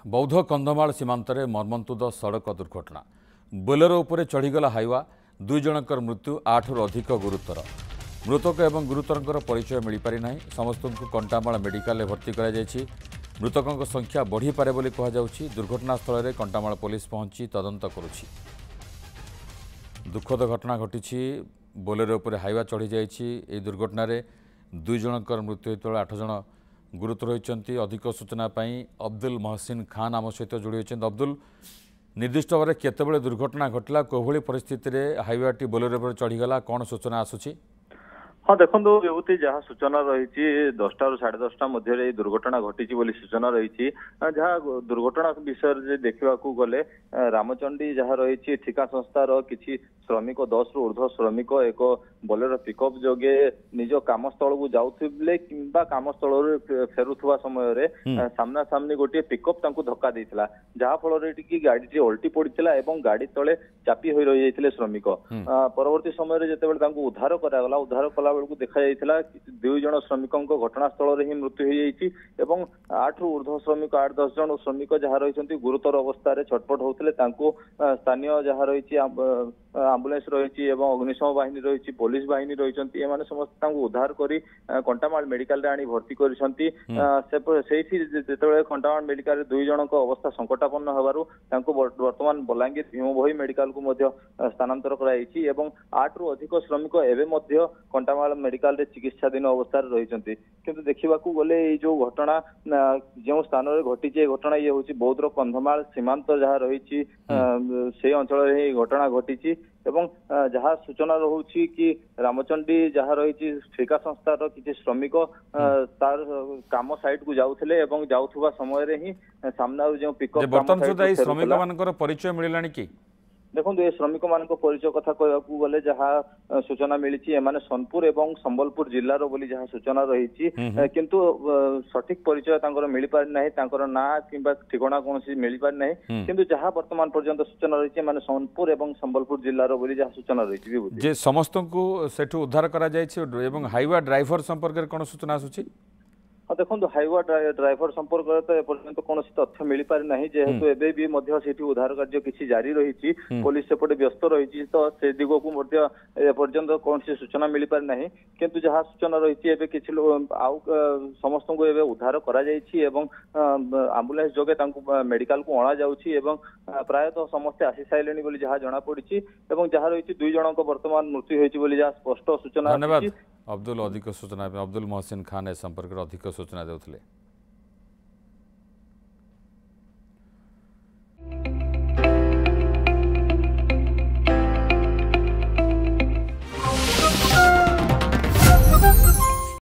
बौद्ध कंधमाल सीमांतरे मर्मन्तुद सड़क दुर्घटना बोलेरो उपरे चढ़ीगला हाइवा दुई जनकर मृत्यु 8 रु अधिक गुरुतर मृतक एवं गुरुतर परिचय मिल पारि ना समस्त कंटामाल मेडिकल भर्ती कर मृतकों संख्या बढ़ी पारे बोली कहुछि। दुर्घटनास्थल में कंटामाल पुलिस पहुंची तदंत करुछि। दुखद घटना घटी बोलेरो उपरे हाइवा चढ़ी जाइए दुर्घटन दुई जनकर मृत्यु होता 8 जन गुरुतर होती। अधिक सूचना अब्दुल महसिन खान आम सहित जोड़ी होती। अब्दुल, निर्दिष्ट भाव में केतबेले दुर्घटना घटला, कोभली परिस्थिति में हाइवाटी बोलेरो पर चढ़ीगला, कौन सूचना आसुची? हाँ देखो युवती जहाँ सूचना रही 10टा ରୁ 10:30 मध्य दुर्घटना घटी सूचना रही। जहाँ दुर्घटना विषय देखा गले रामचंडी जहाँ रही ठिका संस्थार किसी श्रमिक 10 ରୁ ऊर्ध्व श्रमिक एक बोलेरो पिकअप जोगे निज कामस्थल को जाऊे कि कामस्थल फेरुवा समय सामना सामनी गोटे पिकअप धक्का देता जहाँ फल गाड़ी ओल्टी पड़ा और गाड़ी तले चापी हो रही जाते श्रमिक। परवर्ती समय जिते उद्धार करागला उद्धार कला बेलू देखा जाता दुई जन श्रमिकों घटनास्थल ही मृत्यु हो 8 ରୁ ऊर्ध्व श्रमिक 8-10 जन श्रमिक जहाँ रही गुरुतर अवस्था छटपट होते स्थानीय जहाँ रही आंबुलांस रही अग्निशम बाहिनी रही पुलिस बाहिनी रही समस्त उद्धार कर कंटामाल मेडिकल रे आनी भर्ती कर कंटामाल मेडिकल दुई जन अवस्था संकटापन्न होबारु वर्तमान बलांगीर भीमभोई मेडिकल को स्थानांतर कराई 8 ରୁ अधिक श्रमिक एवं कंटामाल मेडिकल रे चिकित्साधीन अवस्था रही। किंतु देखा गले जो घटना जो स्थान में घटी घटना ये हूँ बौद्ध कंधमाल सीमांत जहाँ रही से अंचल ही घटना घटी एवं जहाँ सूचना रही कि रामचंडी जहाँ रही ठिका संस्थार किसी श्रमिक तार काम साइट को जाऊले जाऊा समय ही सामना जो पिकअप श्रमिक परिचय मिलला कि देखो ये श्रमिक मान परिचय कथा कहू गले जहाँ सूचना मिली एमाने सोनपुर एवं संबलपुर जिलार बोली जहाँ सूचना रही किंतु सठिक परिचय मिल पारि ना ना कि ठिकना कौन मिल पारि ना किंतु जहाँ वर्तमान पर्यंत सूचना रही सोनपुर एवं संबलपुर जिलार बोली जहाँ सूचना रही समस्त को सेठू उद्धार करा हाइवा ड्राइवर संपर्क में कौन सूचना आसुची? हाँ देखो हाइवा ड्राइवर संपर्क तो एपर्यंत कौन तथ्य मिल पारि ना जेहेतु एबे भी उद्धार कार्य किसी जारी रही पुलिस सेपटे व्यस्त रही तो से दिग को एपर्यंत कौन सूचना मिल पारि ना किंतु जहाँ सूचना रही किसी आउ समस्त को एवं उद्धार आंबुलांस जोगे मेडिकल को अणा जाउछि प्रायतः समस्ते आसी सारे बोली जहाँ जना पड़ी जहाँ रही दुई जन वर्तमान मृत्यु होती जहाँ स्पष्ट सूचना। धन्यवाद अब्दुल। अधिक सूचना अब्दुल महसिन खान ए संपर्क में अधिक सूचना देउथिले।